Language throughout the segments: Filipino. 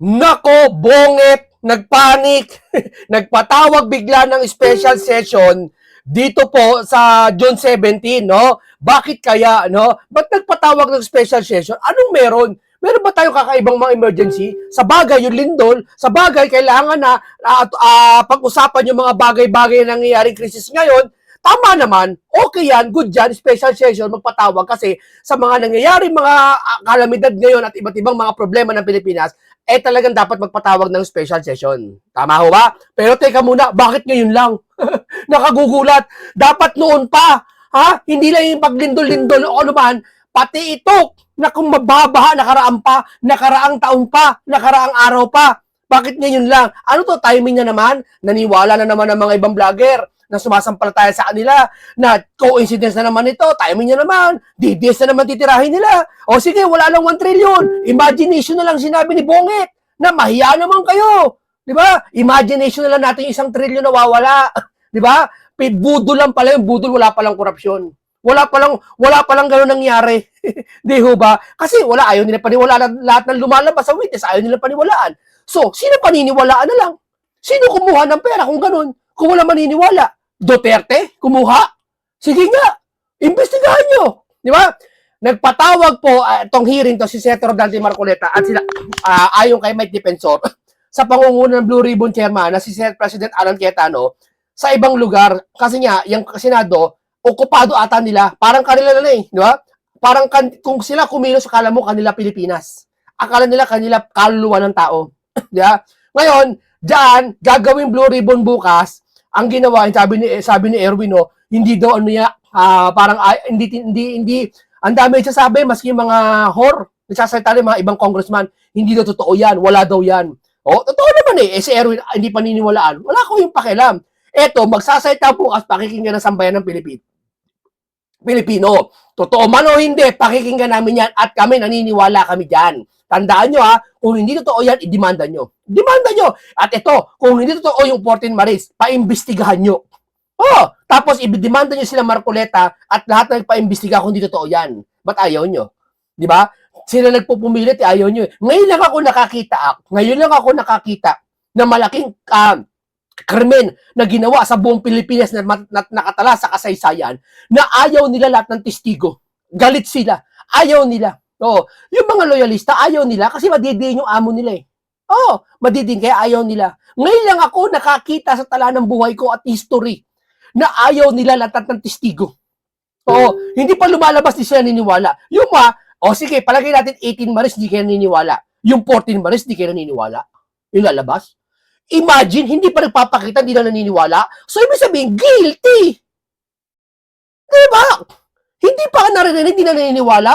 Nako, bonget, nagpanik, nagpatawag bigla ng special session dito po sa June 17, no? Bakit kaya, no? Ba't nagpatawag ng special session? Anong meron? Meron ba tayong kakaibang mga emergency? Sa bagay, yung lindol, sa bagay, kailangan na pag-usapan yung mga bagay-bagay na nangyayaring krisis ngayon. Tama naman, okay yan, good yan, special session, magpatawag kasi sa mga nangyayaring mga kalamidad ngayon at iba't ibang mga problema ng Pilipinas, talagang dapat magpatawag ng special session. Tama ho ba? Pero teka muna, bakit ngayon lang? Nakagugulat. Dapat noon pa. Ha? Hindi lang yung paglindol-lindol o ano man, pati ito na kung mababaha nakaraang taon pa, nakaraang araw pa. Bakit ngayon lang? Ano to, timing na naman? Naniwala na naman ang mga ibang vlogger na sumasampalataya sa kanila na coincidence na naman ito, timing niya naman, DDS na naman titirahin nila. O sige, wala lang 1 trillion. Imagination na lang sinabi ni Bonget na mahiya naman kayo. Di ba? Imagination na lang natin 1 trillion na wawala. Di ba? Budol lang pala yung budol, wala palang korupsyon. Wala palang gano'n nangyari. Di ho ba? Kasi ayaw nila paniwalaan lahat ng lumalabas sa witness, ayaw nila paniwalaan. So, sino paniniwalaan na lang? Sino kumuha ng pera kung gano'n? Kung wala maniniwala? Duterte? Kumuha? Sige nga, imbestigahan nyo. Di ba? Nagpatawag po itong hearing to si Senator Dante Marcoleta at sila ayon kay Mike Defensor sa pangunguna ng Blue Ribbon Chairman na si Senate President Alan Cayetano sa ibang lugar kasi nga yung Senado okupado ata nila, parang kanila na eh, di ba? Parang kung sila kumilos akala mo kanila Pilipinas. Akala nila kanila kaluluwa ng tao. Di ba? Ngayon, diyan gagawing Blue Ribbon bukas. Ang ginawa, sabi ni Erwin, no, hindi daw ano ya, parang hindi ang dami sasabi, maski yung mga nagsasalita ng mga ibang congressman, hindi daw totoo yan, wala daw yan. O, totoo naman eh, si Erwin, hindi paniniwalaan. Wala ko yung pakialam. Eto, magsasalita bukas, pakikinggan ng sambayan ng Pilipino. Totoo man o hindi, pakikinggan namin yan at kami naniniwala kami dyan. Tandaan nyo ha, kung hindi totoo yan, idemanda nyo. Demanda nyo. At ito, kung hindi totoo yung 14 Maris, paimbestigahan nyo. Oh, tapos ibidemanda nyo sila Marcoleta at lahat na nagpaimbestiga kung hindi totoo yan. Ba't ayaw nyo? Di ba? Sila nagpupumilit, ayaw nyo. Ngayon lang ako nakakita na malaking krimen na ginawa sa buong Pilipinas na nakatala sa kasaysayan na ayaw nila lahat ng testigo. Galit sila. Ayaw nila. Oh, yung mga loyalista, ayaw nila kasi madidiin yung amo nila eh. Oh, madidiin kaya ayaw nila. Ngayon lang ako nakakita sa tala ng buhay ko at history na ayaw nila lahat ng testigo. Oo, hindi pa lumalabas di sila naniniwala. Yung sige, palagay natin 18 Maris di kayo naniniwala. Yung 14 Maris di kayo naniniwala. Yung lalabas. Imagine, hindi pa nagpapakita, hindi na naniniwala. So, ibig sabihin, guilty. Diba? Hindi pa narinig, hindi na naniniwala.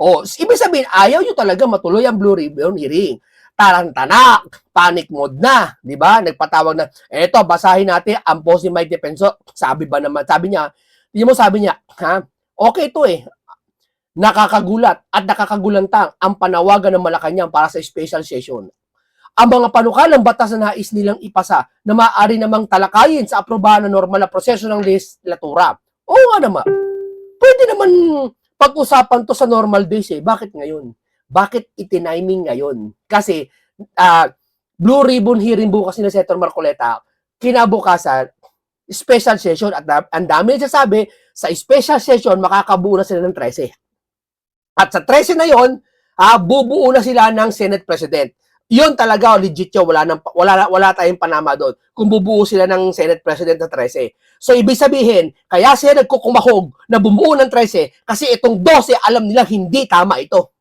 O, ibig sabihin, ayaw nyo talaga matuloy ang Blue Ribbon hearing. Tarantana, panic mode na, di ba? Nagpatawag na, eto, basahin natin ang post ni Mike Defensor. Sabi niya, ha? Okay to eh. Nakakagulat at nakakagulantang ang panawagan ng Malacanang para sa special session. Ang mga panukalang batas na nais nilang ipasa na maaari namang talakayin sa aprobahan ng normal na proseso ng legislatura. Oo nga naman. Pwede naman pag-usapan to sa normal days eh. Bakit ngayon? Bakit itiniming ngayon? Kasi Blue Ribbon hearing bukas ni Senator Marcoleta, kinabukasan, special session at ang dami nagsasabi, sa special session makakabuo na sila ng 13. At sa 13 na yon, bubuo na sila ng Senate President. Yun talaga, legit yun. Wala tayong panama doon. Kung bubuo sila ng Senate President na 13. So, ibig sabihin, kaya sila nagkukumahog na bumuo ng 13 kasi itong 12, alam nila hindi tama ito.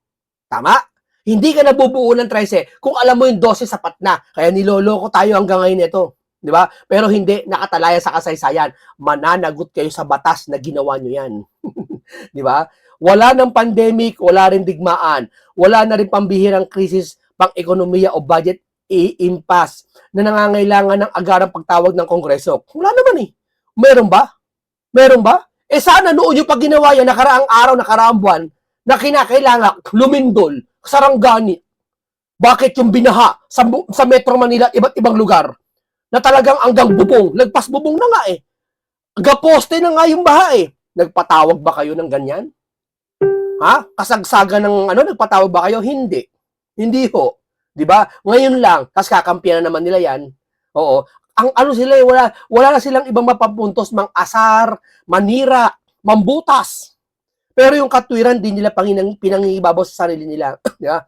Tama? Hindi ka nabubuo ng 13 kung alam mo yung 12 sapat na. Kaya niloloko tayo hanggang ngayon ito. Di ba? Pero hindi, nakatalaya sa kasaysayan. Mananagot kayo sa batas na ginawa nyo yan. Di ba? Wala ng pandemic, wala rin digmaan. Wala na rin pambihirang krisis pang-ekonomiya o budget impasse na nangangailangan ng agarang pagtawag ng Kongreso. Wala naman eh. Meron ba? Meron ba? Sana noon yung pag ginawa yan, nakaraang araw, nakaraang buwan, na kinakailangan lumindol, sarangani. Bakit yung binaha sa Metro Manila at iba't ibang lugar na talagang hanggang bubong, lagpas bubong na nga eh. Gaposte na nga yung baha eh. Nagpatawag ba kayo ng ganyan? Ha? Kasagsagan ng nagpatawag ba kayo? Hindi. Hindi ho. 'Di ba? Ngayon lang, tas kakampiyan na naman nila 'yan. Oo. Ang ano sila, wala na silang ibang mapapuntos, mang-asar, manira, mambutas. Pero yung katwiran din nila pinangingibabaw sa sarili nila. Di ba?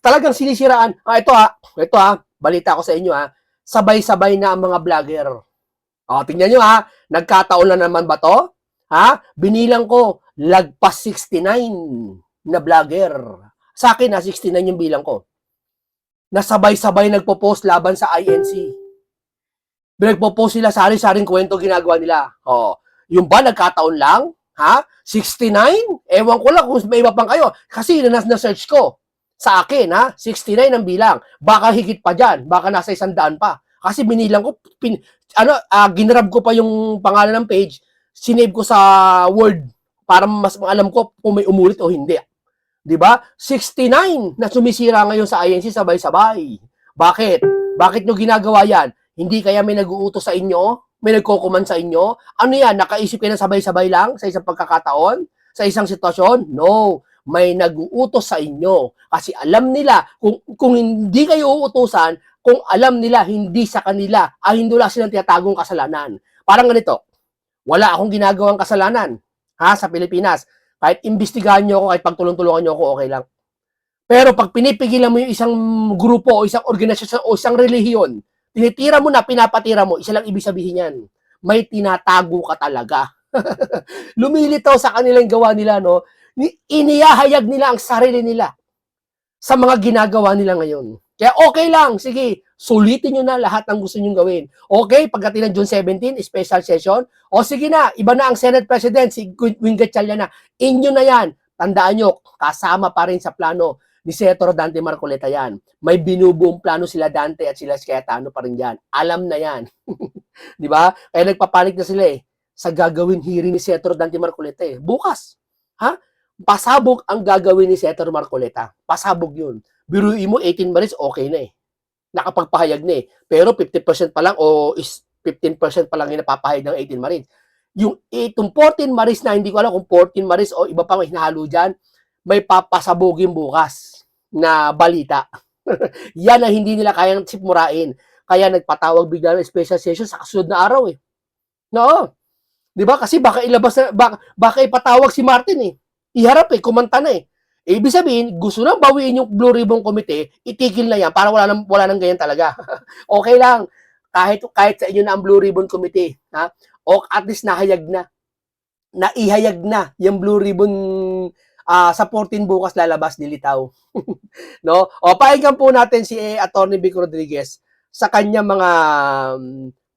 Talagang sinisiraan. Ito balita ko sa inyo sabay-sabay na ang mga vlogger. Tingnan nyo nagkataon na naman ba to? Binilang ko, lagpas 69 na vlogger. Sa akin 69 yung bilang ko. Nasabay-sabay nagpo-post laban sa INC. Nagpo-post sila, sari-saring kwento ginagawa nila. Yung ba nagkataon lang? 69? Ewan ko lang kung may iba pang kayo. Kasi na-search ko. Sa akin, 69 ang bilang. Baka higit pa dyan. Baka nasa 100 pa. Kasi binilang ko, ginrab ko pa yung pangalan ng page, sinave ko sa Word para mas alam ko kung may umulit o hindi. 'Di ba? 69 na sumisira ngayon sa INC sabay-sabay. Bakit? Bakit nyo ginagawa yan? Hindi kaya may nag-uutos sa inyo? May nagko-command sa inyo? Ano yan? Nakaisip kayo ng sabay-sabay lang sa isang pagkakataon? Sa isang sitwasyon? No. May nag-uutos sa inyo. Kasi alam nila, kung hindi kayo uutusan, kung alam nila hindi sa kanila, hindi wala silang tinatagong kasalanan. Parang ganito, wala akong ginagawang kasalanan sa Pilipinas. Kahit imbestigahan nyo ako, kahit pagtulong-tulungan nyo ako, okay lang. Pero pag pinipigilan mo yung isang grupo o isang organisasyon o isang relihiyon, tinitira mo na, pinapatira mo, isa lang ibig sabihin yan, may tinatago ka talaga. Lumilitaw sa kanilang gawa nila, no? Inihahayag nila ang sarili nila sa mga ginagawa nila ngayon. Kaya okay lang, sige, sulitin nyo na lahat ng gusto nyo gawin. Okay, pagdating ng June 17, special session, o sige na, iba na ang Senate President, si Wing Gatchalian na, inyo na yan. Tandaan nyo, kasama pa rin sa plano ni Senator Dante Marcoleta yan. May binubuong plano sila Dante at sila Cayetano pa rin yan. Alam na yan. Di ba? Kaya nagpapanik na sila sa gagawin hearing ni Senator Dante Marcoleta bukas. Pasabog ang gagawin ni Senator Marcoleta. Pasabog yun. Biruin mo, 18 Maris, okay na Nakapagpahayag na Pero 50% pa lang o 15% pa lang yung napapahayag ng 18 Maris. Yung 14 Maris na, hindi ko alam kung 14 Maris o iba pang hinahalo dyan, may papasabogin bukas na balita. Yan ang hindi nila kayang sipmurain. Kaya nagpatawag bigla ng special session sa kasunod na araw No. 'Di ba? Kasi baka ilabas na, baka ipatawag si Martin Iharap kumanta na Ibig sabihin, gusto nang bawiin yung Blue Ribbon Committee, itigil na yan para wala nang ganyan talaga. Okay lang. Kahit sa inyo na ang Blue Ribbon Committee, o at least naihayag na yung Blue Ribbon sa 14 bukas lalabas, nilitaw. No? Pakinggan po natin si Attorney Vic Rodriguez sa kanyang mga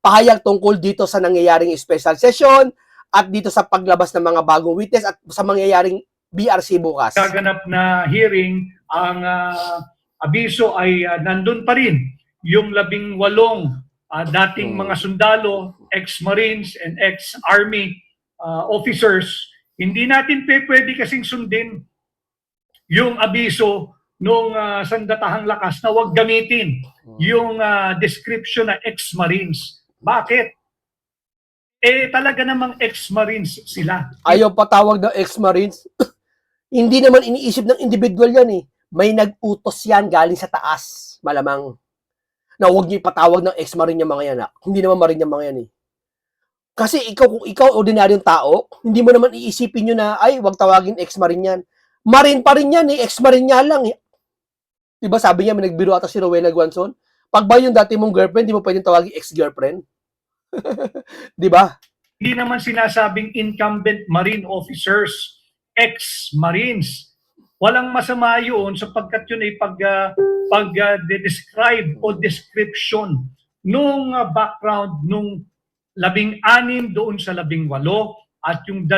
pahayag tungkol dito sa nangyayaring special session at dito sa paglabas ng mga bagong witness at sa mangyayaring BRC bukas. Gaganap na hearing, ang abiso ay nandun pa rin yung 18 dating mga sundalo, ex-Marines and ex-Army officers. Hindi natin pwede kasing sundin yung abiso nung sandatahang lakas na huwag gamitin yung description na ex-Marines. Bakit? Talaga namang ex-Marines sila. Ayaw patawag ng ex-Marines. Hindi naman iniisip ng individual yan May nag-utos yan galing sa taas, malamang. Na huwag niyo ipatawag ng ex-Marine yung mga yan Hindi naman Marine yung mga yan Kasi kung ikaw ordinaryong tao, hindi mo naman iisipin nyo na, ay, huwag tawagin ex-Marine yan. Marine pa rin yan ex-Marine niya lang Diba sabi niya, may nagbiro ata si Rowena Guanzon? Pag ba yung dati mong girlfriend, di mo pwedeng tawagin ex-girlfriend? Diba? Hindi naman sinasabing incumbent Marine officers, ex-Marines. Walang masama yun sapagkat yun ay pag-describe o description nung background nung 16 doon sa 18 at yung 2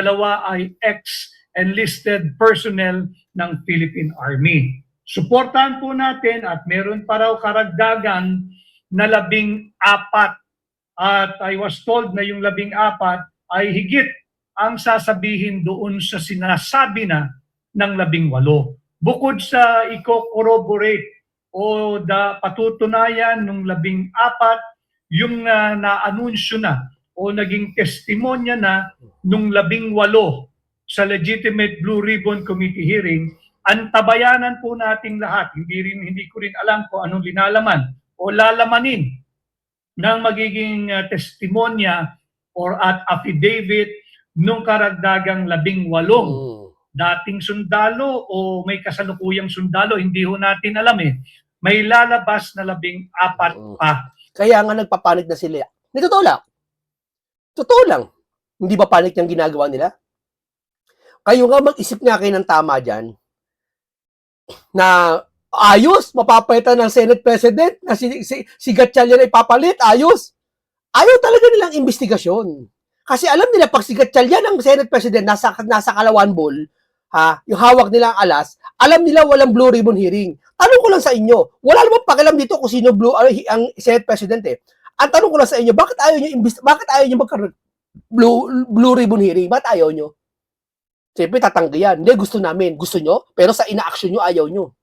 ay ex-enlisted personnel ng Philippine Army. Suportahan po natin at meron pa raw karagdagan na 14 at I was told na yung 14 ay higit ang sasabihin doon sa sinasabi na ng 18. Bukod sa i-corroborate o patutunayan ng 14, yung na-anunsyo na o naging testimonya na nung 18 sa legitimate Blue Ribbon Committee hearing antabayanan po nating lahat. Hindi ko rin alam kung anong linalaman o lalamanin ng magiging testimonya or at affidavit nung karagdagang 18 dating sundalo o may kasalukuyang sundalo, hindi ho natin alam eh. May lalabas na 14 pa. Kaya nga nagpapanik na sila. Hindi, totoo lang. Totoo lang. Hindi ba panik yung ginagawa nila? Kayo nga mag-isip nga kayo ng tama dyan na ayos, mapapalitan ng Senate President na si Gatchalian ay papalit, ayos. Ayaw talaga nilang investigasyon. Kasi alam nila, pag si Gatchalian ang Senate President, nasa Kalawan Bowl, yung hawak nila ang alas, alam nila walang blue ribbon hearing. Tanong ko lang sa inyo, wala namang pakialam dito kung sino ang Senate President eh. Ang tanong ko lang sa inyo, bakit ayaw nyo magkaroon blue ribbon hearing? Bakit ayaw nyo? Siyempre, tatanggihan. Hindi, gusto namin. Gusto nyo? Pero sa ina-action nyo, ayaw nyo.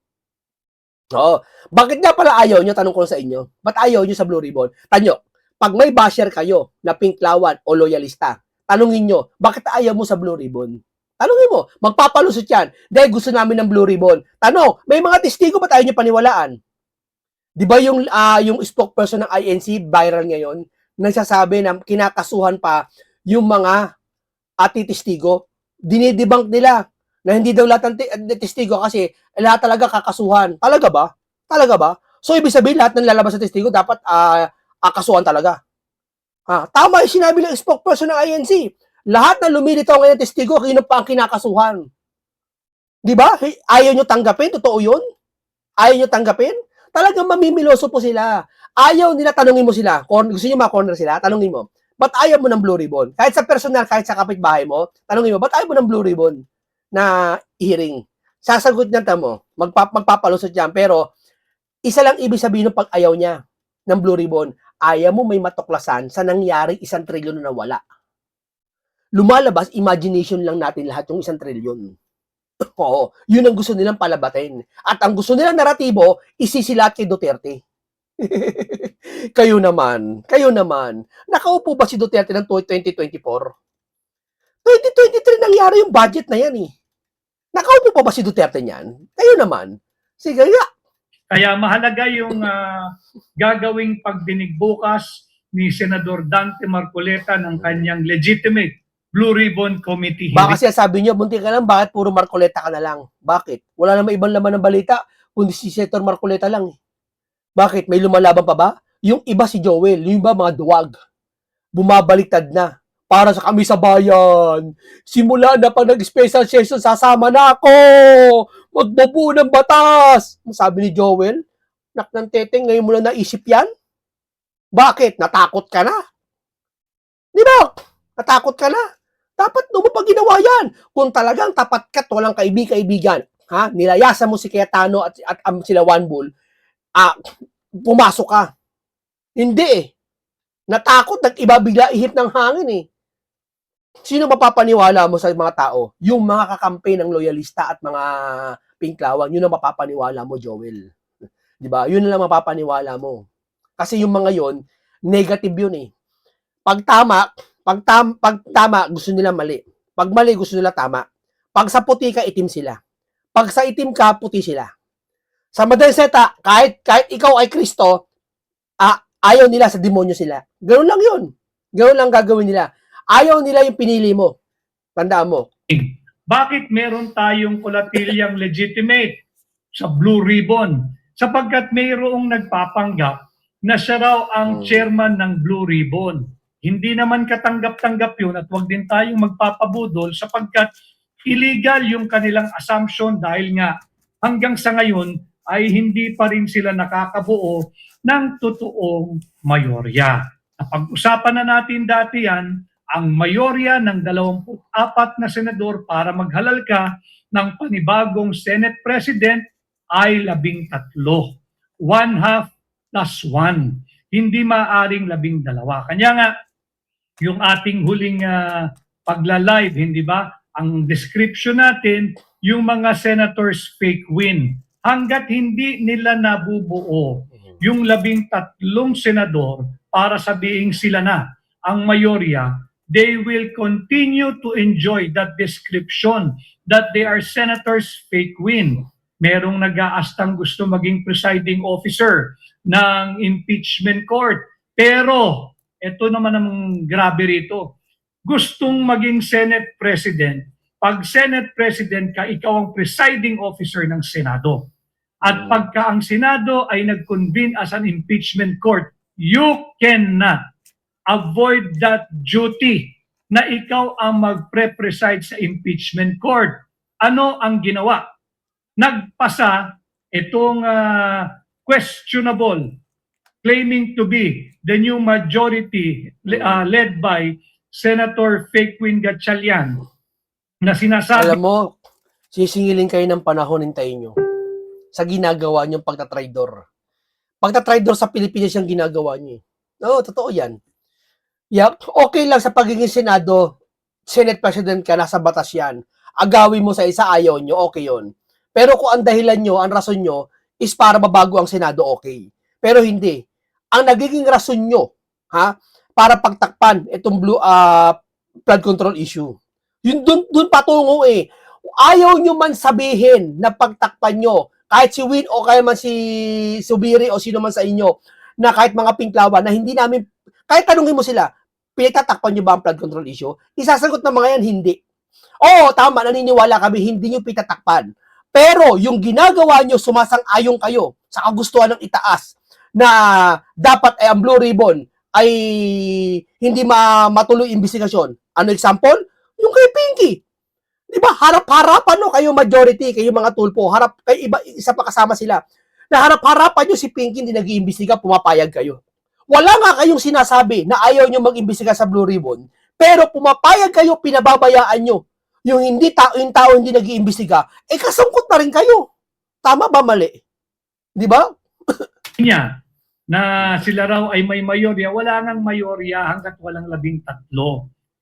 Oo. Bakit nga pala ayaw nyo? Tanong ko lang sa inyo. Ba't ayaw nyo sa blue ribbon? Tanyo, pag may basher kayo na pinklawan o loyalista, tanungin nyo, bakit ayaw mo sa blue ribbon? Tanungin mo, magpapalusot yan. Dahil gusto namin ng blue ribbon. Tanong, may mga testigo, ba't ayaw nyo paniwalaan? Di ba yung spokesperson ng INC, viral ngayon, nagsasabi na kinakasuhan pa yung mga testigo, dinidebunk nila na hindi daw lahat ng testigo kasi lahat talaga kakasuhan. Talaga ba? Talaga ba? So, ibig sabihin, lahat ng lalabas sa testigo dapat kasuhan talaga. Tama yung sinabi ng spokesperson ng INC. Lahat na lumilitaw ngayon ng testigo, kino pa ang kinakasuhan. Di ba? Ayaw nyo tanggapin? Totoo yun? Ayaw nyo tanggapin? Talagang mamimiloso po sila. Ayaw nila, tanungin mo sila. Gusto nyo ma-corner sila? Tanungin mo. Ba't ayaw mo ng blue ribbon? Kahit sa personal, kahit sa kapitbahay mo, tanongin mo, ba't ayaw mo ng blue ribbon na hearing? Sasagot niya mo, magpapalusot yan. Pero, isa lang ibig sabihin ng pag ayaw niya ng blue ribbon, ayaw mo may matuklasan sa nangyaring 1 trilyon na nawala. Lumalabas, imagination lang natin lahat yung 1 trilyon. Oo, yun ang gusto nilang palabatin. At ang gusto nilang naratibo, isisilat kay Duterte. Kayo naman, nakaupo ba si Duterte ng 2024? 2023 nangyari yung budget na yan eh. Nakaupo pa ba si Duterte niyan? Kayo naman. Sige nga. Kaya mahalaga yung gagawing pagdinig bukas ni Senador Dante Marcoleta ng kanyang legitimate Blue Ribbon Committee hearing. Baka siya sabi niyo, bunti ka lang, bakit puro Marcoleta ka na lang? Bakit? Wala namang ibang laman ng balita, kundi si Senator Marcoleta lang eh. Bakit? May lumalaban pa ba? Yung iba si Joel, yung iba mga duwag. Bumabaliktad na. Para sa kami sa bayan. Simula na pag nag-special session, sasama na ako. Magbubuo ng batas. Sabi ni Joel, nak ng teteng, ngayon mo na naisip yan? Bakit? Natakot ka na? Di ba? Natakot ka na? Dapat mo pa ginawa yan. Kung talagang tapat ka, walang kaibigan, nilayasan mo si Cayetano at sila One Bull, pumasok ka. Hindi eh. Natakot, nag-iba bigla ihip ng hangin eh. Sino mapapaniwala mo sa mga tao? Yung mga kakampi ng loyalista at mga pinklawan, yun ang mapapaniwala mo, Joel. Di ba? Yun lang mapapaniwala mo. Kasi yung mga yon negative yun eh. Pag tama, gusto nila mali. Pag mali, gusto nila tama. Pag sa puti ka, itim sila. Pag sa itim ka, puti sila. Sa madaling seta, kahit ikaw ay Kristo, ayaw nila sa demonyo sila. Ganoon lang yun. Ganoon lang gagawin nila. Ayaw nila yung pinili mo. Tandaan mo. Bakit meron tayong kulatilyang legitimate sa Blue Ribbon? Sapagkat mayroong nagpapanggap na siya raw ang chairman ng Blue Ribbon. Hindi naman katanggap-tanggap yun at wag din tayong magpapabudol sapagkat illegal yung kanilang assumption dahil nga hanggang sa ngayon ay hindi pa rin sila nakakabuo ng totoong mayorya. Napag-usapan na natin dati yan, ang mayorya ng 24 na senador para maghalal ka ng panibagong Senate President ay 13. 1/2 plus 1. Hindi maaring 12. Kanya nga, yung ating huling pagla-live, hindi ba? Ang description natin, yung mga senators fake win. Hanggat hindi nila nabubuo yung 13 senador para sabihin sila na ang mayorya, they will continue to enjoy that description that they are senators fake win. Merong nag-aastang gusto maging presiding officer ng impeachment court. Pero, ito naman ang grabe rito. Gustong maging Senate President. Pag Senate President ka, ikaw ang presiding officer ng Senado. At pagka ang Senado ay nag-convene as an impeachment court, you cannot avoid that duty na ikaw ang magpre-preside sa impeachment court. Ano ang ginawa? Nagpasa itong questionable, claiming to be the new majority led by Senator Faquin Gatchalian na sinasabi. Alam mo, sisingilin kayo ng panahon, hintayin nyo, sa ginagawa nyong pagtatraidor. Pagtatraidor sa Pilipinas yung ginagawa nyo. Oo, totoo yan. Yeah, okay lang sa pagiging Senado, Senate President ka, nasa batas yan. Agawin mo sa isa, ayaw nyo, okay yun. Pero kung ang dahilan nyo, ang rason nyo, is para mabago ang Senado, okay. Pero hindi. Ang nagiging rason nyo, para pagtakpan itong flood control issue. Yun dun patungo eh. Ayaw nyo man sabihin na pagtakpan nyo, kahit si Win o kaya man si Subiri o sino man sa inyo, na kahit mga pinklawan na hindi namin, kahit tanungin mo sila, pinagtatakpan nyo ba ang flood control issue? Isasagot ng mga yan, hindi. Oo, tama, naniniwala kami, hindi nyo pitatakpan. Pero yung ginagawa nyo, sumasang-ayong kayo sa kagustuhan ng itaas na dapat ay ang Blue Ribbon ay hindi matuloy investigasyon. Ano example? Yung kay Pinky. Di ba? Harap-harapan no, kayo majority, kayo mga tulpo. Harap, kayo iba, isa pa kasama sila. Na harap-harapan nyo si Pinky, hindi nag-iimbestiga, pumapayag kayo. Wala nga kayong sinasabi na ayaw nyo mag-imbestiga sa Blue Ribbon, pero pumapayag kayo, pinababayaan nyo. Yung yung tao hindi nag-iimbestiga, kasangkot na rin kayo. Tama ba, mali? Di ba? Niya na sila raw ay may mayorya, wala ngang mayorya hanggat walang 13.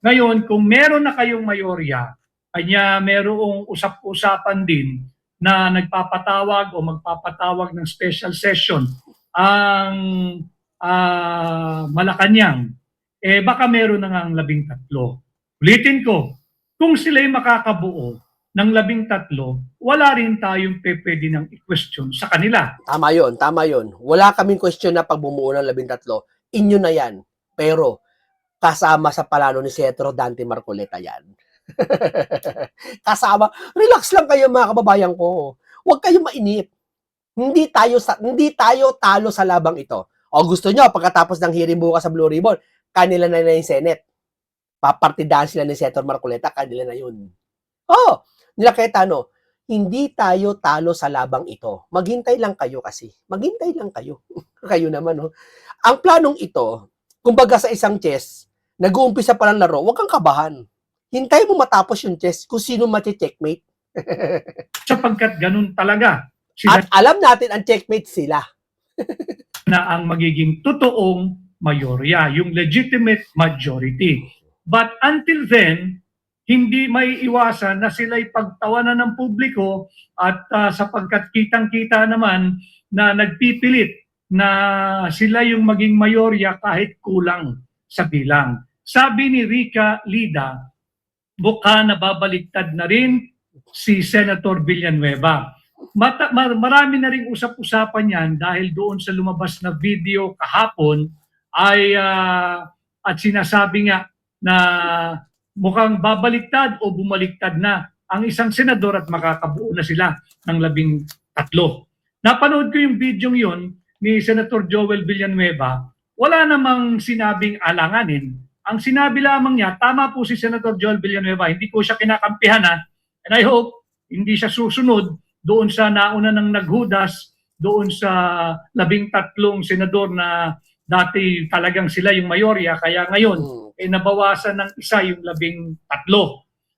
Ngayon, kung meron na kayong mayorya, kanya merong usap-usapan din na nagpapatawag o magpapatawag ng special session ang Malacanang, baka meron na ngang 13. Ulitin ko, kung sila'y makakabuo ng 13, wala rin tayong pwede ng i-question sa kanila. Tama yun, tama yun. Wala kaming question na pag bumuo ng 13. Inyo na yan. Pero, kasama sa plano ni Senator Dante Marcoleta yan. Kasama. Relax lang kayo mga kababayan ko. Huwag kayong mainip. Hindi tayo talo sa labang ito. O gusto nyo, pagkatapos ng hearing bukas sa Blue Ribbon, kanila na yung Senate. Papartidahan sila ni Senator Marcoleta, kanila na yun. Oh, nila Cayetano, hindi tayo talo sa labang ito. Maghintay lang kayo kasi. Maghintay lang kayo. Kayo naman, no? Ang planong ito, kumbaga sa isang chess, nag-uumpisa pa ng laro, huwag kang kabahan. Hintay mo matapos yung chess kung sino mati-checkmate. Sapagkat ganun talaga. At alam natin ang checkmate sila. Na ang magiging totoong mayorya, yung legitimate majority. But until then, hindi may iwasan na sila'y pagtawanan ng publiko at sapagkat kitang-kita naman na nagpipilit na sila yung maging mayorya kahit kulang sa bilang. Sabi ni Rica Lida, baka nababaliktad na rin si Senator Villanueva. Marami na rin usap-usapan yan dahil doon sa lumabas na video kahapon ay at sinasabi nga na mukhang babaliktad o bumaliktad na ang isang senador at makakabuo na sila ng 13. Napanood ko yung video yun ni Senator Joel Villanueva, wala namang sinabing alanganin. Ang sinabi lamang niya, tama po si Senator Joel Villanueva, hindi ko siya kinakampihan and I hope hindi siya susunod doon sa nauna ng naghudas, doon sa 13 senador na dati talagang sila yung mayorya, kaya ngayon nabawasan ng isa yung 13.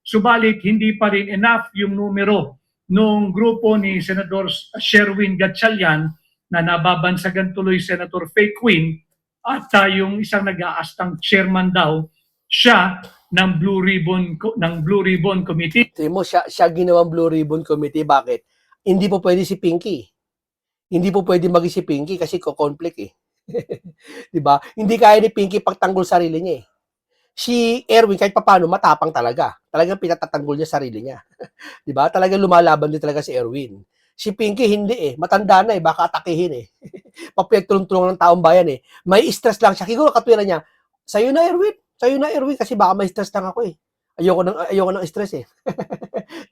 Subalit, hindi pa rin enough yung numero nung grupo ni Senador Sherwin Gatchalian na nababansagan tuloy Senator Faquin at yung isang nag-aastang chairman daw, siya ng Blue Ribbon Committee. Tingin mo, siya ginawang Blue Ribbon Committee. Bakit? Hindi po pwede si Pinky. Hindi po pwede maging si Pinky kasi ko-conflict eh. Diba? Hindi kaya ni Pinky pagtanggol sarili niya eh. Si Erwin, kahit papaano, matapang talaga. Talagang pinatatanggol niya sarili niya. Di ba? Talagang lumalaban din talaga si Erwin. Si Pinky, hindi eh. Matanda na eh. Baka atakihin eh. Papagtulong-tulong ng taong bayan eh. May stress lang siya. Siguro katwiran niya, sa'yo na Erwin. Sa'yo na Erwin. Kasi baka may stress lang ako eh. Ayoko ng stress eh.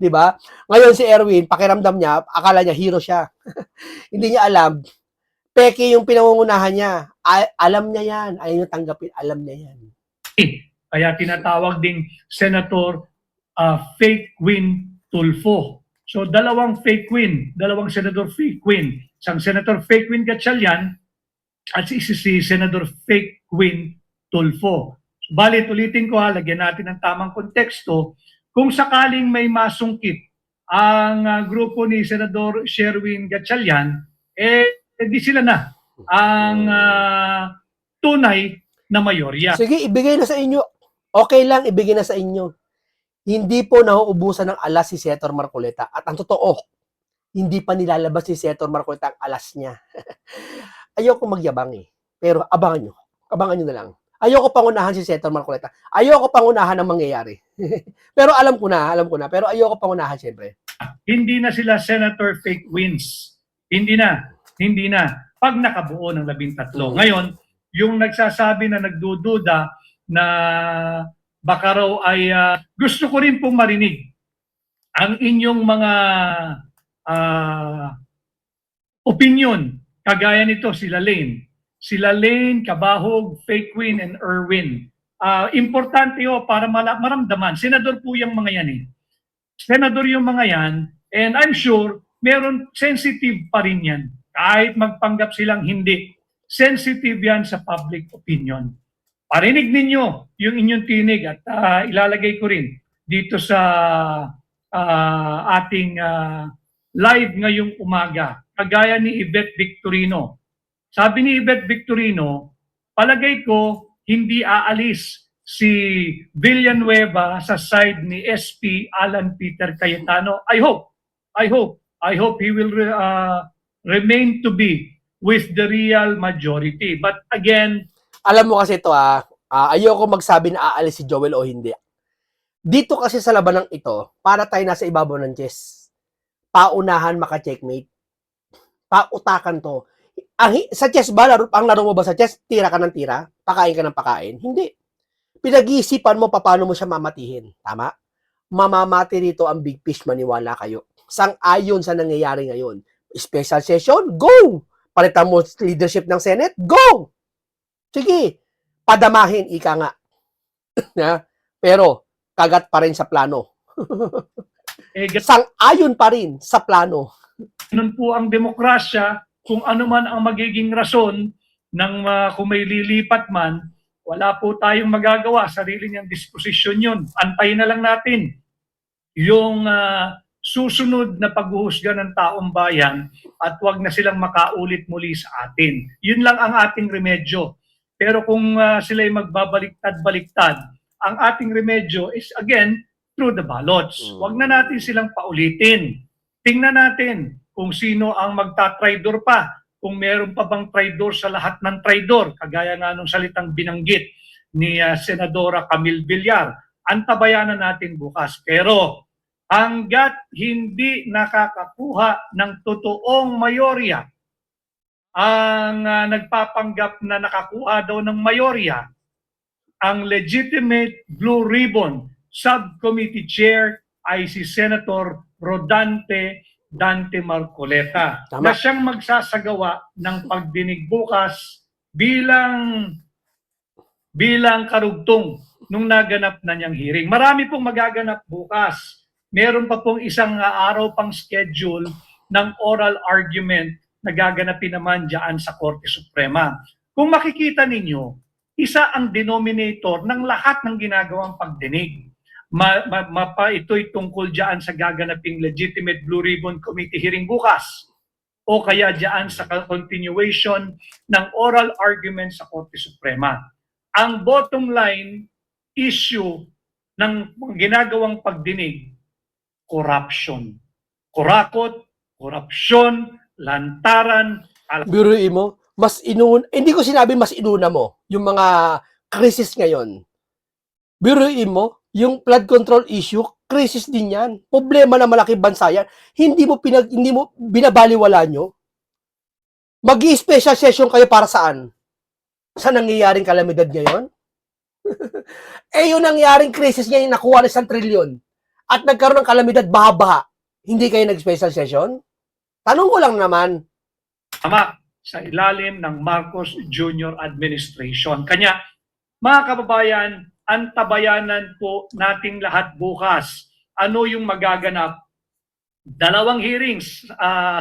Di ba? Ngayon si Erwin, pakiramdam niya, akala niya hero siya. Hindi niya alam, peke yung pinangungunahan niya. Alam niya yan. Ayaw niya tanggapin. Alam niya yan. Kaya tinatawag ding Senator Fake Win Tulfo. So dalawang fake win, dalawang Senator Fake Win. Isang Senator Fake Win Gatchalian at si Senator Fake Win Tulfo. Balit, ulitin ko lagyan natin ng tamang konteksto. Kung sakaling may masungkit ang grupo ni Senador Sherwin Gatchalian, di sila na ang tunay na mayorya. Sige, ibigay na sa inyo. Okay lang, ibigay na sa inyo. Hindi po nauubusan ng alas si Senator Marcoleta. At ang totoo, hindi pa nilalabas si Senator Marcoleta ang alas niya. Ayoko magyabang eh. Pero abangan nyo. Abangan nyo na lang. Ayoko pangunahan si Senator Marcoleta. Ayoko pangunahan ang mangyayari. Pero alam ko na. Pero ayoko pangunahan siyempre. Hindi na sila Senator Fake Wins. Hindi na. Pag nakabuo ng 13. Ngayon, yung nagsasabi na nagdududa na baka raw ay gusto ko rin pong marinig ang inyong mga opinion. Kagaya nito, sila Lane, Cabahog, Fake Win, and Erwin. Importante para maramdaman. Senador po yung mga yan eh. Senador yung mga yan, and I'm sure meron sensitive pa rin yan. Kahit magpanggap silang hindi. Sensitive yan sa public opinion. Parinig ninyo yung inyong tinig at ilalagay ko rin dito sa ating live ngayong umaga. Kagaya ni Yvette Victorino. Sabi ni Yvette Victorino, palagay ko hindi aalis si Villanueva sa side ni SP Alan Peter Cayetano. I hope he will remain to be with the real majority. But again, alam mo kasi ito ayoko magsabi na aalis si Joel o hindi. Dito kasi sa labanang ito, para tayo nasa ibabaw ng chess. Paunahan maka-checkmate. Pautakan to. Sa chess ba, ang laro mo ba sa chess, tira ka ng tira? Pakain ka ng pakain? Hindi. Pinag-iisipan mo paano mo siya mamatihin. Tama? Mamamati rito ang big fish, maniwala kayo. Sang-ayon sa nangyayari ngayon. Special session? Go! Palitan mo leadership ng Senate? Go! Sige, padamahin, ika nga. Pero, kagat pa rin sa plano. Sang-ayon pa rin sa plano. Ganun po ang demokrasya, kung ano man ang magiging rason ng kung may lilipat man, wala po tayong magagawa. Sarili niyang disposisyon yun. Antayin na lang natin yung susunod na paghuhusga ng taong bayan at wag na silang makaulit muli sa atin. Yun lang ang ating remedyo. Pero kung sila'y magbabaliktad-baliktad, ang ating remedyo is again through the ballots. Wag na natin silang paulitin. Tingnan natin kung sino ang magta-traidor pa. Kung meron pa bang traidor sa lahat ng traidor, kagaya nga nung salitang binanggit ni Senadora Camille Villar. Antabayanan natin bukas. Pero hanggat hindi nakakakuha ng totoong mayorya ang nagpapanggap na nakakuha daw ng mayorya, ang legitimate Blue Ribbon Subcommittee Chair ay si Senator Rodante Dante Marcoleta. Tama. Na siyang magsasagawa ng pagdinig bukas bilang karugtong nung naganap na niyang hearing. Marami pong magaganap bukas. Meron pa pong isang araw pang schedule ng oral argument na gaganapin naman dyan sa Korte Suprema. Kung makikita ninyo, isa ang denominator ng lahat ng ginagawang pagdinig. Ito'y tungkol dyan sa gaganaping legitimate Blue Ribbon Committee hearing bukas o kaya dyan sa continuation ng oral argument sa Korte Suprema. Ang bottom line issue ng ginagawang pagdinig, corruption. Kurakot, korupsyon, lantaran. Biruin mo, hindi ko sinabi mas inuna mo yung mga krisis ngayon. Biruin mo, yung flood control issue, crisis din yan. Problema na malaking bansa yan. Hindi mo binabaliwala nyo. Mag-i-special session kayo para saan? Sa nangyayaring kalamidad ngayon? Yung nangyaring crisis niya yung nakuha ng 1 trilyon at nagkaroon ng kalamidad baha-baha. Hindi kayo nag-special session? Tanong ko lang naman. Tama, sa ilalim ng Marcos Jr. Administration. Kanya, mga kababayan, antabayanan po nating lahat bukas. Ano yung magaganap? 2 hearings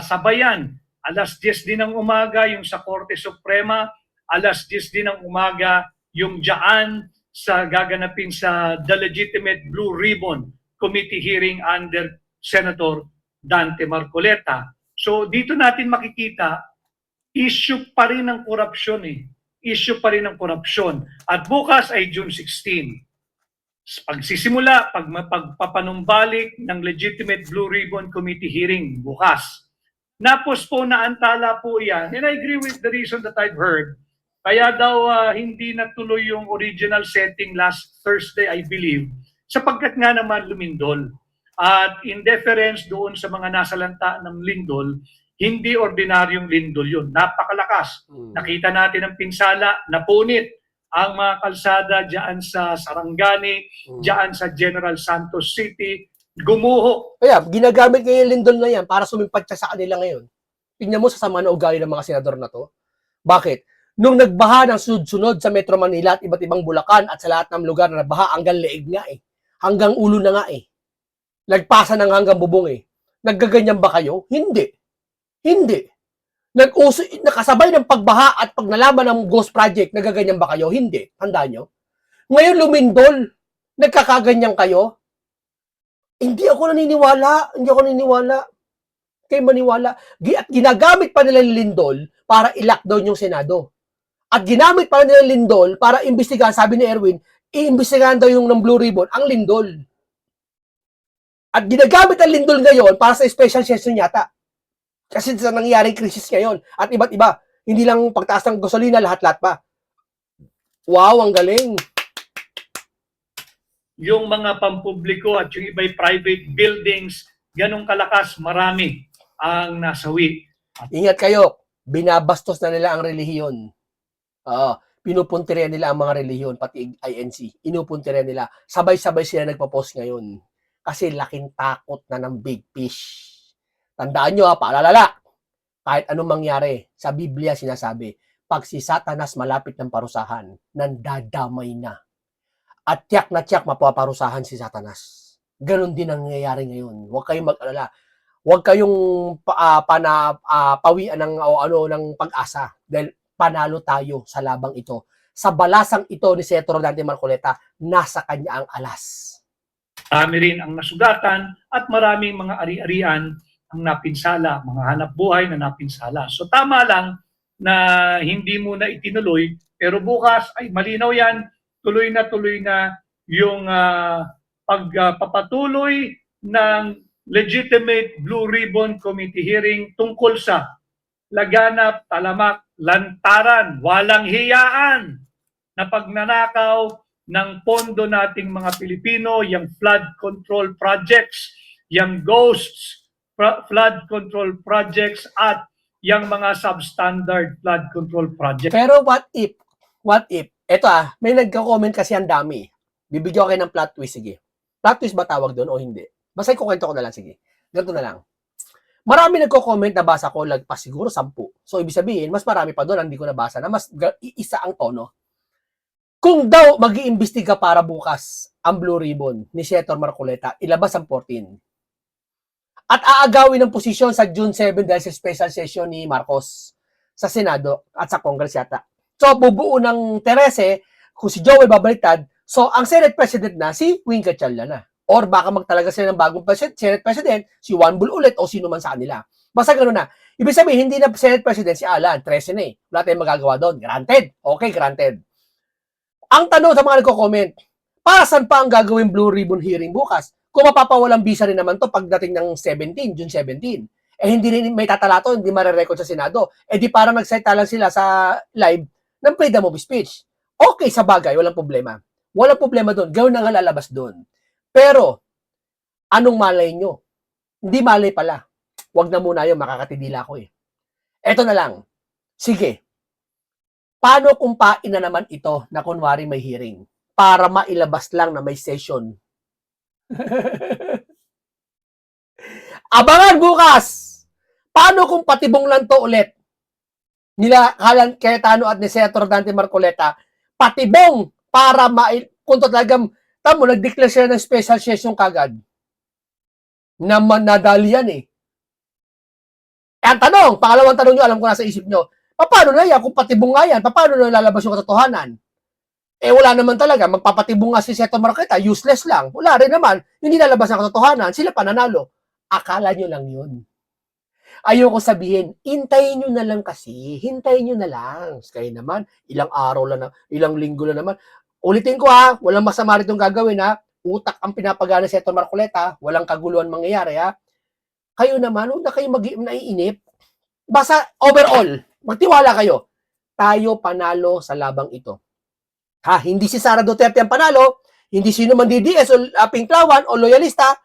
sa bayan. Alas 10 din ng umaga yung sa Korte Suprema. Alas 10 din ng umaga yung dyan sa gaganapin sa The Legitimate Blue Ribbon Committee hearing under Senator Dante Marcoleta. So dito natin makikita, issue pa rin ng korupsyon Issue pa rin ng korupsyon. At bukas ay June 16. Pagsisimula, pagpapanumbalik ng Legitimate Blue Ribbon Committee hearing bukas. Na-postpone na antala po yan. And I agree with the reason that I've heard. Kaya daw hindi natuloy yung original setting last Thursday, I believe, sapagkat nga naman lumindol. At in deference doon sa mga nasalanta ng lindol, hindi ordinaryong lindol yun. Napakalakas. Nakita natin ang pinsala, napunit ang mga kalsada diyan sa Sarangani, diyan sa General Santos City, gumuho. Kaya, ginagamit ngayon yung lindol na yan para sumimpat siya sa kanila ngayon. Tingnan mo sa sama na ugali ng mga senador na to. Bakit? Nung nagbaha ng sunod-sunod sa Metro Manila at iba't ibang Bulacan at sa lahat ng lugar na baha, hanggang leeg nga Hanggang ulo na nga Nagpasa ng hanggang bubong Naggaganyan ba kayo? Hindi. Hindi. Nakasabay ng pagbaha at pagnalaman ng Ghost Project, nagaganyan ba kayo? Hindi. Tandaan nyo. Ngayon lumindol, nagkakaganyan kayo? Hindi ako naniniwala. Kayo maniwala. At ginagamit pa nila yung lindol para i-lockdown yung Senado. At ginamit pa nila yung lindol para imbestigahan, sabi ni Erwin, iimbestigahan daw yung ng Blue Ribbon, ang lindol. At ginagamit ang lindol ngayon para sa special session yata. Kasi sa nangyaring krisis ngayon. At iba't iba. Hindi lang pagtaas ng gasolina, lahat-lahat pa. Wow, ang galing. Yung mga pampubliko at yung iba'y private buildings, ganong kalakas, marami ang nasawi. Ingat kayo. Binabastos na nila ang relihiyon. Pinupuntirya nila ang mga relihiyon, pati INC. Inupuntirya nila. Sabay-sabay sila nagpo-post ngayon. Kasi laking takot na ng big fish. Tandaan nyo paalala, kahit anong mangyari, sa Biblia sinasabi, pag si Satanas malapit ng parusahan, nandadamay na. At tiyak na tiyak mapaparusahan si Satanas. Ganon din ang nangyayari ngayon. Huwag kayong mag-alala. Huwag kayong pawian ng pag-asa. Dahil panalo tayo sa labang ito. Sa balasang ito ni Senator Dante Marcoleta, nasa kanya ang alas. Marami rin ang nasugatan at maraming mga ari-arian ang napinsala, mga hanap buhay na napinsala. So tama lang na hindi muna itinuloy, pero bukas ay malinaw yan, tuloy na yung pagpapatuloy ng Legitimate Blue Ribbon Committee hearing tungkol sa laganap, talamak, lantaran, walang hiyaan na pagnanakaw ng pondo nating mga Pilipino, yung flood control projects, yung ghosts, flood control projects at yung mga substandard flood control projects. Pero what if? Ito may nagka-comment kasi ang dami. Bibigyan ko kayo ng plot twist, sige. Plot twist ba tawag doon o hindi? Basta ikukwento ko na lang, sige. Ganito na lang. Marami nagko-comment, nabasa ko, lagpas siguro 10. So, ibig sabihin, mas marami pa doon, hindi ko nabasa, na mas isa ang tono. Kung daw mag-iimbestiga para bukas ang Blue Ribbon ni Senator Marcoleta, ilabas ang 14. At aagawin ng posisyon sa June 7 dahil sa special session ni Marcos sa Senado at sa Congress yata. So, bubuo ng 13, kung si Joel babaliktad, so ang Senate President na si Wing Gatchalian na. Or baka magtalaga sila ng bagong Senate President, si Juan Bull ulit o sino man sa kanila. Basta gano'n na. Ibig sabihin, hindi na Senate President si Alan, 13 na Wala tayong magagawa doon. Granted. Okay, granted. Ang tanong sa mga nagko-comment, para saan pa ang gagawin Blue Ribbon hearing bukas? Kung mapapawalang visa rin naman to pagdating ng June 17. Hindi rin may tatalato, hindi marerecord sa Senado. Di parang nagsalita lang sila sa live ng freedom of speech. Okay, sa bagay, walang problema. Walang problema doon. Gawin na nga lalabas doon. Pero, anong malay nyo? Hindi malay pala. Wag na muna yun, makakatidila ko eh. Eto na lang. Sige. Paano kung pain na naman ito na kunwari may hearing? Para mailabas lang na may session. Abangan bukas! Paano kung patibong lang to ulit? Nila Alan Cayetano at ni Senator Dante Marcoleta, patibong para kung talagang, tamo, nag-declare sila ng special session kagad. Na nadali yan eh. Ang tanong, pangalawang tanong nyo, alam ko nasa isip nyo, paano na yan? Kung patibong nga yan, paano na lalabas yung katotohanan? Eh wala naman talaga, magpapatibong nga si Senator Marcoleta, useless lang. Wala rin naman, hindi lalabas ang katotohanan, sila pananalo. Akala nyo lang yun. Ayoko sabihin, hintayin nyo na lang kasi. Hintayin nyo na lang. Kaya naman, ilang araw lang, ilang linggo lang naman. Ulitin ko ha, walang masama rin itong gagawin ha. Utak ang pinapagana sa Senator Marcoleta, walang kaguluhan mangyayari ha. Kayo naman, huwag na kayo naiinip. Basta overall, magtiwala kayo. Tayo panalo sa labang ito. Ha, hindi si Sara Duterte ang panalo, hindi sino man DDS o Pinklawan o loyalista,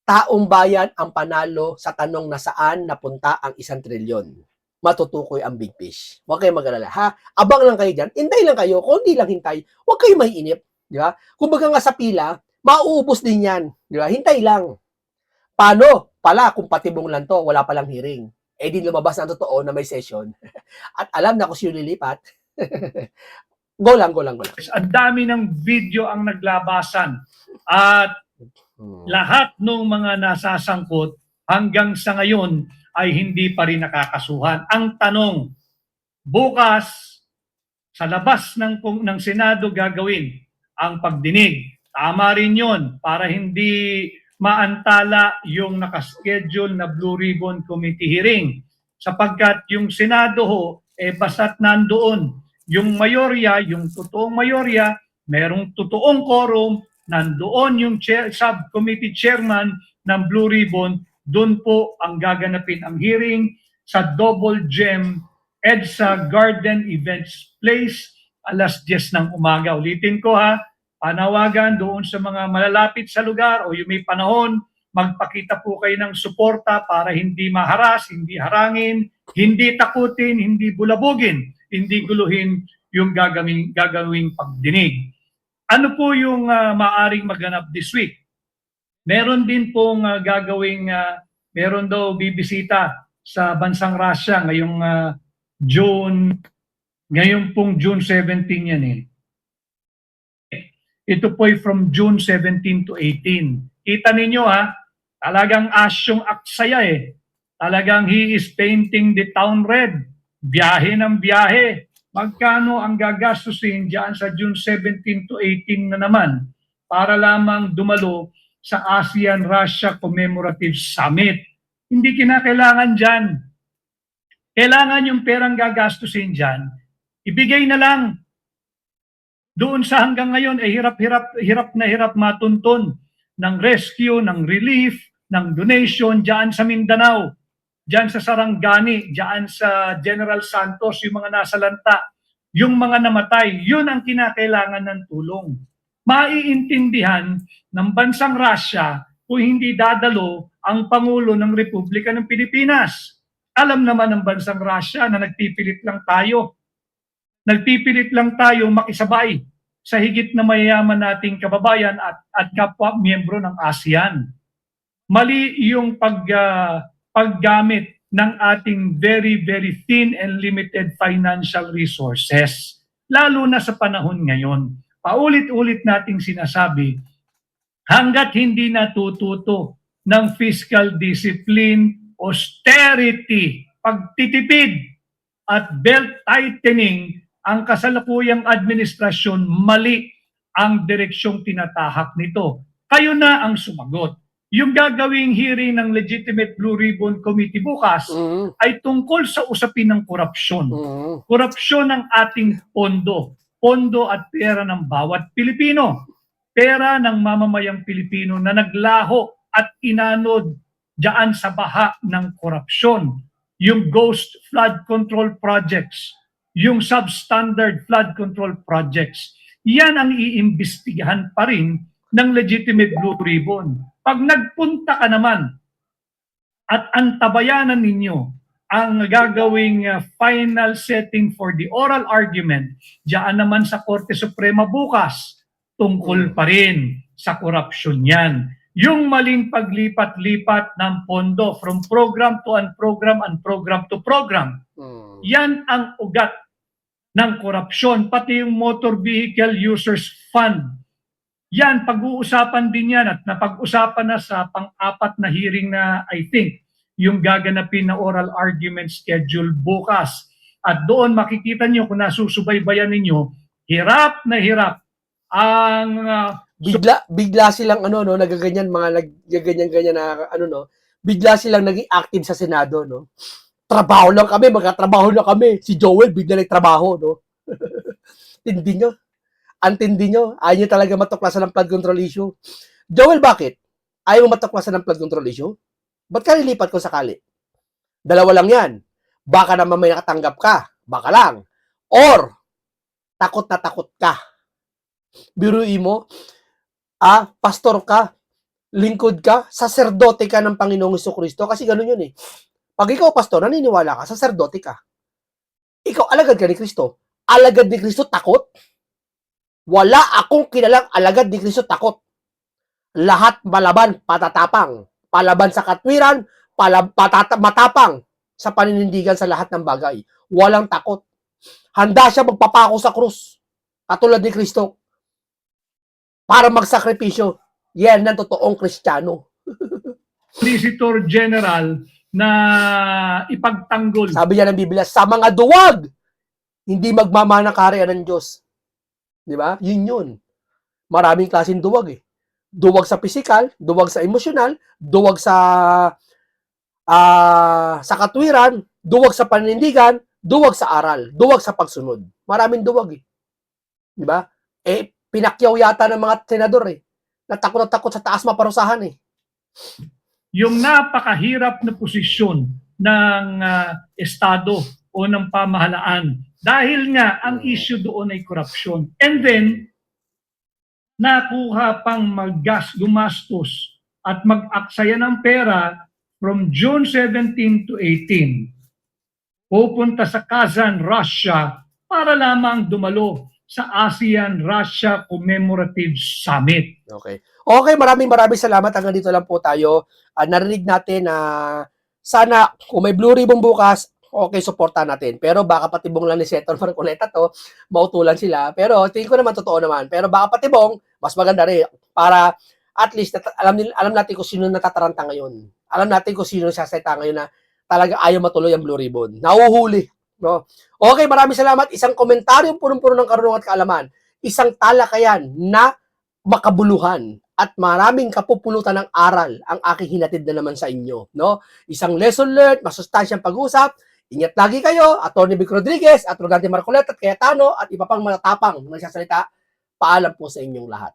taong bayan ang panalo sa tanong na saan napunta ang 1 trilyon. Matutukoy ang big fish. Huwag kayo mag-alala, ha? Abang lang kayo dyan. Hintay lang kayo. Kung hindi lang hintay, huwag kayo maiinip. Di ba? Kung baga nga sa pila, mauubos din yan. Di ba? Hintay lang. Paano? Pala, kung patibong lang to, wala palang hearing. Eh di lumabas na totoo na may session. At alam na kung sino lilipat. Go lang. Ang dami ng video ang naglabasan. At lahat ng mga nasasangkot hanggang sa ngayon ay hindi pa rin nakakasuhan. Ang tanong, bukas sa labas ng Senado gagawin ang pagdinig. Tama rin yun para hindi maantala yung nakaschedule na Blue Ribbon Committee hearing. Sapagkat yung Senado ho, basta't nandoon yung mayorya, yung totoong mayorya, merong totoong quorum, nandoon yung subcommittee chairman ng Blue Ribbon, doon po ang gaganapin ang hearing sa Double Gem EDSA Garden Events Place, alas 10 ng umaga. Ulitin ko ha, panawagan doon sa mga malalapit sa lugar o yung may panahon, magpakita po kayo ng suporta para hindi maharas, hindi harangin, hindi takutin, hindi bulabugin, hindi guluhin yung gagawing pagdinig. Ano po yung maaring maganap this week? Meron din pong meron daw bibisita sa bansang Russia ngayong June 17 yan eh. Ito po ay from June 17 to 18. Kita ninyo ha, talagang asyong aksaya eh. Talagang he is painting the town red. Biyahe ng biyahe. Magkano ang gagastusin dyan sa June 17 to 18 na naman para lamang dumalo sa ASEAN-Russia Commemorative Summit. Hindi kinakailangan dyan. Kailangan yung perang gagastusin dyan, ibigay na lang. Doon sa hanggang ngayon, hirap matuntun ng rescue, ng relief, ng donation dyan sa Mindanao, dyan sa Sarangani, dyan sa General Santos, yung mga nasalanta, yung mga namatay, yun ang kinakailangan ng tulong. Maiintindihan ng bansang Russia kung hindi dadalo ang Pangulo ng Republika ng Pilipinas. Alam naman ng bansang Russia na nagpipilit lang tayo makisabay sa higit na mayayaman nating kababayan at kapwa miyembro ng ASEAN. Mali yung paggamit ng ating very, very thin and limited financial resources, lalo na sa panahon ngayon. Paulit-ulit nating sinasabi, hanggat hindi natututo ng fiscal discipline, austerity, pagtitipid at belt tightening, ang kasalukuyang administrasyon, mali ang direksyong tinatahak nito. Kayo na ang sumagot. Yung gagawing hearing ng Legitimate Blue Ribbon Committee bukas ay tungkol sa usapin ng korupsyon. Korupsyon ng ating pondo at pera ng bawat Pilipino. Pera ng mamamayang Pilipino na naglaho at inanod dyan sa baha ng korupsyon. Yung ghost flood control projects, yung substandard flood control projects. yan ang iimbestigahan pa rin ng legitimate Blue Ribbon. Pag nagpunta ka naman at antabayanan ninyo ang gagawing final setting for the oral argument, diyan naman sa Korte Suprema bukas, tungkol pa rin sa korupsyon yan. Yung maling paglipat-lipat ng pondo from program to program and program to program, yan ang ugat ng korupsyon, pati yung Motor Vehicle Users Fund. Yan, pag-uusapan din yan at napag-usapan na sa pang-apat na hearing na I think yung gaganapin na oral argument schedule bukas. At doon makikita nyo kung nasusubaybayan ninyo, hirap na hirap ang bigla silang nagaganyan nagaganyan-ganyan na bigla silang naging active sa Senado, no? Trabaho lang kami, magkatrabaho na kami. Si Joel bigla nagtrabaho, no? Tindi nyo. Antindi nyo. Ayaw nyo talaga matuklasan ng flood control issue. Joel, bakit? Ayaw mo matuklasan ng flood control issue? Ba't ka nilipat ko sakali? Dalawa lang yan. Baka naman may nakatanggap ka. Baka lang. Or, takot na takot ka. Biruin mo, pastor ka, lingkod ka, saserdote ka ng Panginoong Jesucristo. Kasi ganun yun eh. Pag ikaw, pastor, naniniwala ka, saserdote ka. Ikaw, alagad ka ni Kristo. Alagad ni Kristo, takot. Wala akong kilalang alagad ni Kristo, takot. Lahat malaban, patatapang. Palaban sa katwiran, matapang sa paninindigan sa lahat ng bagay. Walang takot. Handa siya magpapako sa krus. Katulad ni Kristo. Para magsakripisyo. Yan ang totoong Kristiyano. Solicitor General na ipagtanggol. Sabi niya ng Biblia, sa mga duwag, hindi magmamana kaharian ng Diyos. Di ba? Yun. Maraming klaseng duwag eh. Duwag sa physical, duwag sa emosyonal, duwag sa katwiran, duwag sa paninindigan, duwag sa aral, duwag sa pagsunod. Maraming duwag eh. Di ba? Pinakyaw yata ng mga senador eh. Natakot sa taas maparusahan eh. Yung napakahirap na posisyon ng Estado o ng pamahalaan dahil nga ang issue doon ay korupsyon. And then, nakuha pang gumastos at mag-aksaya ng pera from June 17 to 18. Pupunta sa Kazan, Russia para lamang dumalo sa ASEAN-Russia Commemorative Summit. Okay, maraming salamat. Hanggang dito lang po tayo. Narinig natin na sana kung may Blue Ribbon bukas, okay, supportan natin. Pero baka patibong lang ni Senator Marcoleta to, mautulan sila. Pero tingin ko naman, totoo naman. Pero baka patibong, mas maganda rin. Para at least, alam natin kung sino natataranta ngayon. Alam natin kung sino sasalita ngayon na talaga ayaw matuloy ang Blue Ribbon. Nahuhuli. No? Okay, maraming salamat. Isang komentaryong punong-puno ng karunungan at kaalaman. Isang talakayan na makabuluhan at maraming kapupulutan ng aral ang aking hinatid na naman sa inyo. No? Isang lesson learned, masustansyang pag-usap. Ingat lagi kayo, Atty. Vic Rodriguez, at Rodante Marcoleta at Cayetano at iba pang matatapang nagsasalita. Paalam po sa inyong lahat.